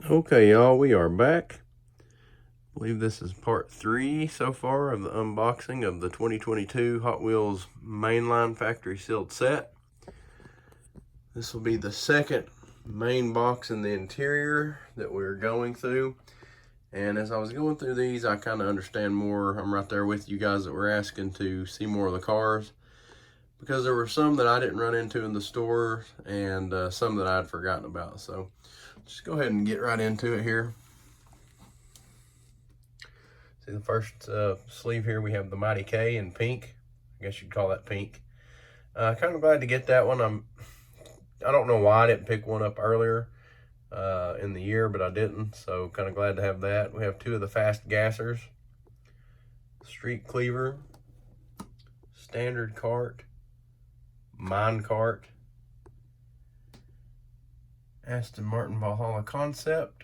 Okay, y'all, we are back. I believe this is part 3 so far of the unboxing of the 2022 Hot Wheels Mainline factory sealed set. This will be the second main box in the interior that we're going through. And as I was going through these, I kind of understand more. I'm right there with you guys that were asking to see more of the cars, because there were some that I didn't run into in the store and some that I had forgotten about. So just go ahead and get right into it here. See the first sleeve here, we have the Mighty K in pink. I guess you'd call that pink. Kind of glad to get that one. I don't know why I didn't pick one up earlier in the year, but I didn't. So kind of glad to have that. We have 2 of the fast gassers, street cleaver, standard cart, mine cart, Aston Martin Valhalla concept,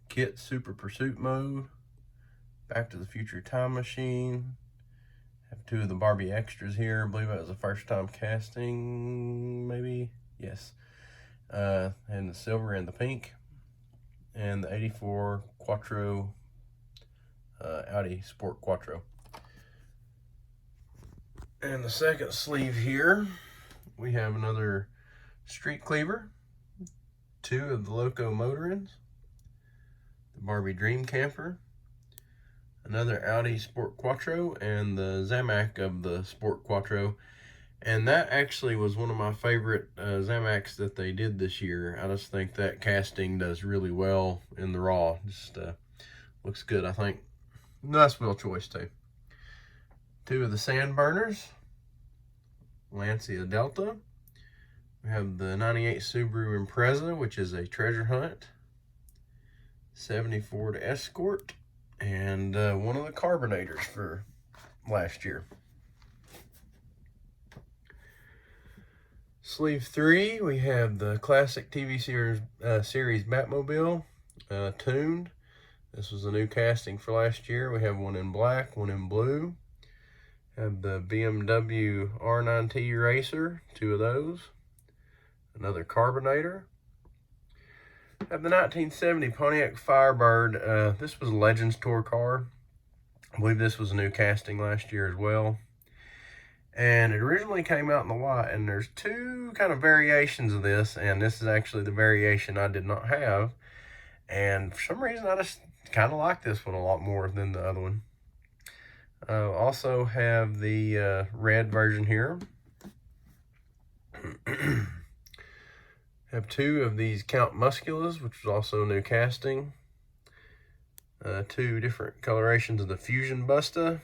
Kit Super Pursuit mode, Back to the Future time machine. Have 2 of the Barbie extras here. I believe that was the first time casting, maybe? Yes. And the silver and the pink. And the 84 Quattro, Audi Sport Quattro. And the second sleeve here, we have another street cleaver, 2 of the Loco Motorins, the Barbie Dream Camper, another Audi Sport Quattro, and the Zamac of the Sport Quattro. And that actually was one of my favorite Zamacs that they did this year. I just think that casting does really well in the raw. Just looks good, I think. Nice wheel choice too. 2 of the Sand Burners, Lancia Delta. We have the 98 Subaru Impreza, which is a treasure hunt. 70 Ford Escort. And one of the carbonators for last year. Sleeve 3, we have the classic TV series Batmobile, tuned. This was a new casting for last year. We have one in black, one in blue. Have the BMW R9T Racer, 2 of those. Another carbonator. Have the 1970 Pontiac Firebird. This was a Legends Tour car. I believe this was a new casting last year as well. And it originally came out in the white, and there's 2 kind of variations of this, and this is actually the variation I did not have. And for some reason, I just kind of like this one a lot more than the other one. Also have the red version here. Have 2 of these Count Musculas, which was also a new casting. 2 different colorations of the Fusion Busta.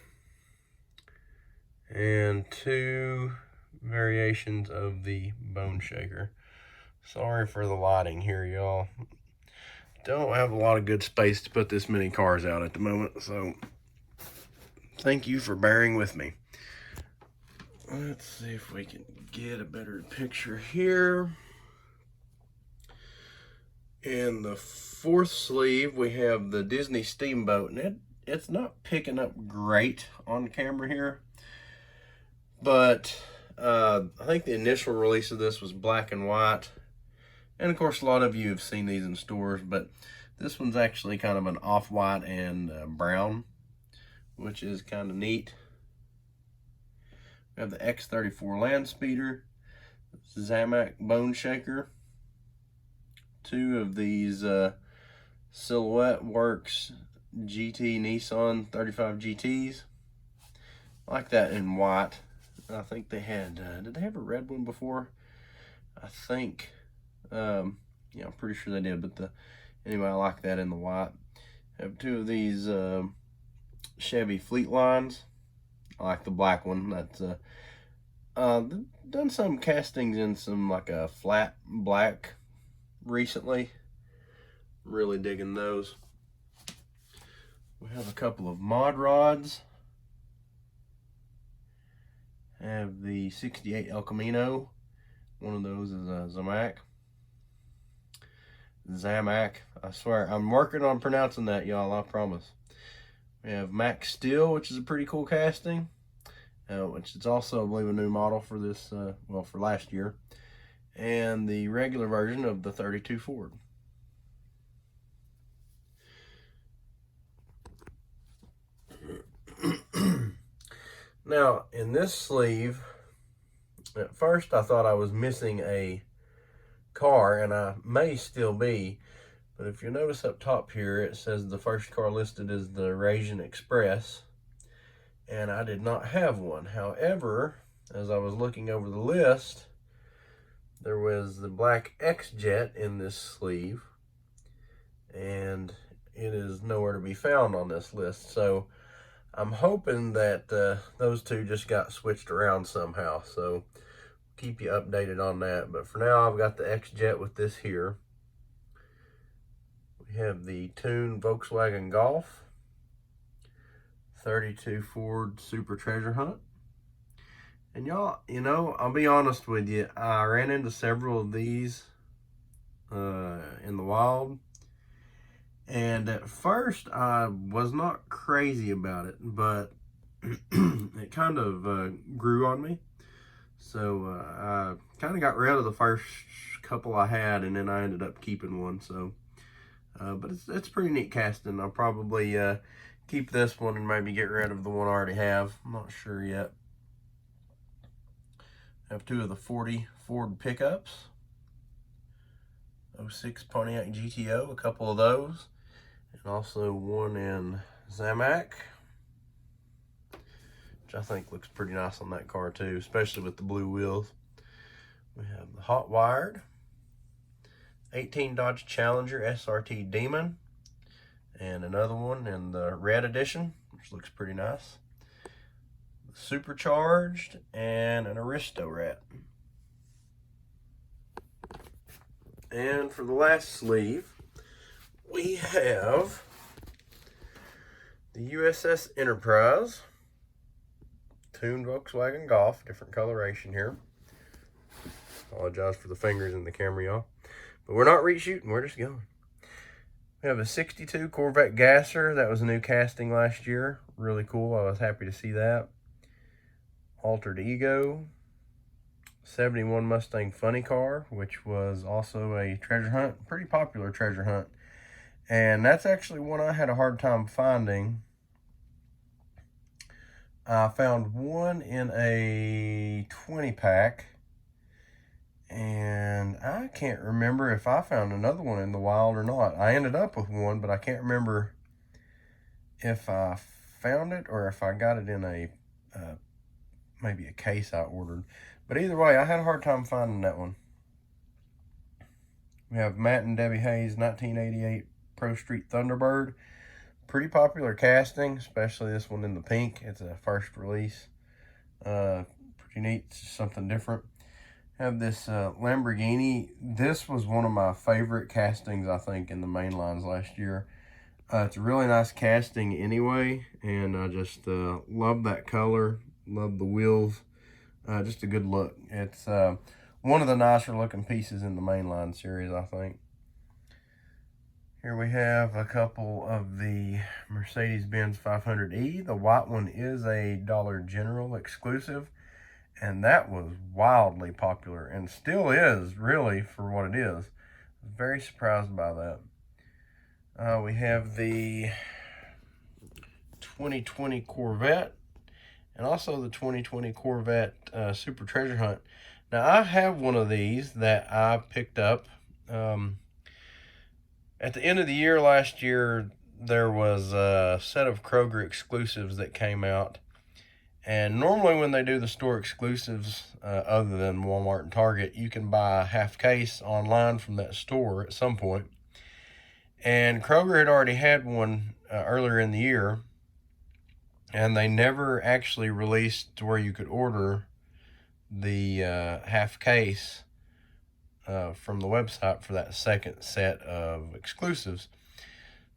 And 2 variations of the Bone Shaker. Sorry for the lighting here, y'all. Don't have a lot of good space to put this many cars out at the moment, so thank you for bearing with me. Let's see if we can get a better picture here. In the 4th sleeve, we have the Disney Steamboat, and it's not picking up great on camera here, but I think the initial release of this was black and white, and of course a lot of you have seen these in stores, but this one's actually kind of an off-white and brown, which is kind of neat. We have the X34 Land Speeder, Zamac Bone Shaker, 2 of these Silhouette Works GT Nissan 35 GTs. I like that in white. I think they had, did they have a red one before? I think, yeah, I'm pretty sure they did, but anyway, I like that in the white. I have 2 of these Chevy Fleet Lines. I like the black one. That's done some castings in some like a flat black recently. Really digging those. We have a couple of mod rods. I have the 68 El Camino. One of those is a Zamac. I swear, I'm working on pronouncing that, y'all, I promise. We have Max Steel, which is a pretty cool casting. Which is also, I believe, a new model for this, well, for last year. And the regular version of the 32 Ford. Now, in this sleeve, at first I thought I was missing a car, and I may still be, but if you notice up top here, it says the first car listed is the Raisin Express, and I did not have one. However, as I was looking over the list, there was the black X-Jet in this sleeve, and it is nowhere to be found on this list. So I'm hoping that those two just got switched around somehow. So keep you updated on that. But for now, I've got the X-Jet with this here. We have the tuned Volkswagen Golf, 32 Ford Super Treasure Hunt. And y'all, you know, I'll be honest with you, I ran into several of these in the wild. And at first, I was not crazy about it, but it kind of grew on me. So I kind of got rid of the first couple I had, and then I ended up keeping one. So, but it's pretty neat casting. I'll probably keep this one and maybe get rid of the one I already have. I'm not sure yet. I have two of the 40 Ford pickups. 06 Pontiac GTO, a couple of those. And also one in Zamac, which I think looks pretty nice on that car too, especially with the blue wheels. We have the hot wired 18 Dodge Challenger SRT Demon, and another one in the red edition, which looks pretty nice. Supercharged, and an Aristo Rat. And for the last sleeve, we have the USS Enterprise, tuned Volkswagen Golf, different coloration here. Apologize for the fingers in the camera, y'all. But we're not reshooting, we're just going. We have a 62 Corvette Gasser. That was a new casting last year. Really cool, I was happy to see that. Altered Ego, 71 Mustang Funny Car, which was also a treasure hunt, pretty popular treasure hunt. And that's actually one I had a hard time finding. I found one in a 20 pack, and I can't remember if I found another one in the wild or not. I ended up with one, but I can't remember if I found it or if I got it in a maybe a case I ordered. But either way, I had a hard time finding that one. We have Matt and Debbie Hayes 1988 Pro Street Thunderbird. Pretty popular casting, especially this one in the pink. It's a first release. Pretty neat, it's just something different. Have this Lamborghini. This was one of my favorite castings, I think, in the Mainlines last year. It's a really nice casting anyway, and I just love that color, love the wheels. Just a good look. It's one of the nicer looking pieces in the Mainline series, I think. Here we have a couple of the Mercedes-Benz 500E. The white one is a Dollar General exclusive, and that was wildly popular and still is, really, for what it is. Very surprised by that. We have the 2020 Corvette, and also the 2020 Corvette Super Treasure Hunt. Now, I have one of these that I picked up. At the end of the year last year, there was a set of Kroger exclusives that came out. And normally when they do the store exclusives, other than Walmart and Target, you can buy a half case online from that store at some point. And Kroger had already had one earlier in the year, and they never actually released to where you could order the half case from the website for that second set of exclusives.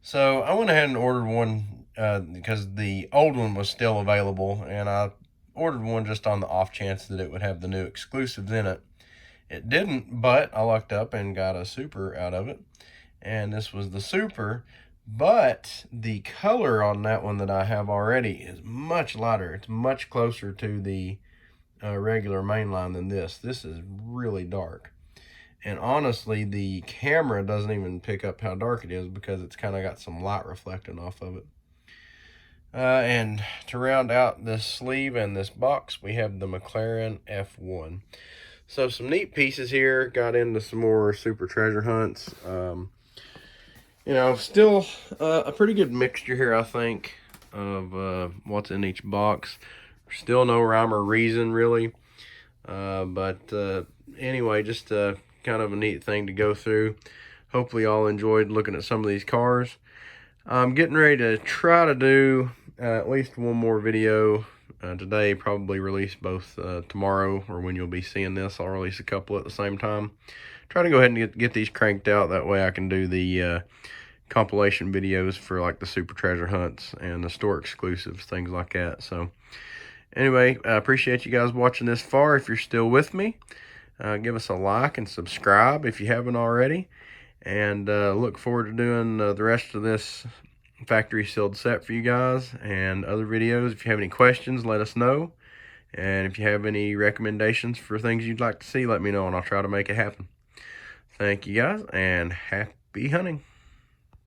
So I went ahead and ordered one because the old one was still available, and I ordered one just on the off chance that it would have the new exclusives in it. It didn't, but I lucked up and got a Super out of it, and this was the Super. But the color on that one that I have already is much lighter. It's much closer to the regular Mainline than this. This is really dark. And honestly, the camera doesn't even pick up how dark it is because it's kind of got some light reflecting off of it. And to round out this sleeve and this box, we have the McLaren F1. So some neat pieces here. Got into some more Super Treasure Hunts. You know, still a pretty good mixture here, I think, of what's in each box. Still no rhyme or reason, really. But anyway, just kind of a neat thing to go through. Hopefully y'all enjoyed looking at some of these cars. I'm getting ready to try to do at least one more video today, probably release both tomorrow, or when you'll be seeing this, I'll release a couple at the same time. Try to go ahead and get these cranked out, that way I can do the compilation videos for like the Super Treasure Hunts and the store exclusives, things like that. So anyway, I appreciate you guys watching this far. If you're still with me, give us a like and subscribe if you haven't already. And look forward to doing the rest of this factory sealed set for you guys and other videos. If you have any questions, let us know. And if you have any recommendations for things you'd like to see, let me know and I'll try to make it happen. Thank you guys, and happy hunting.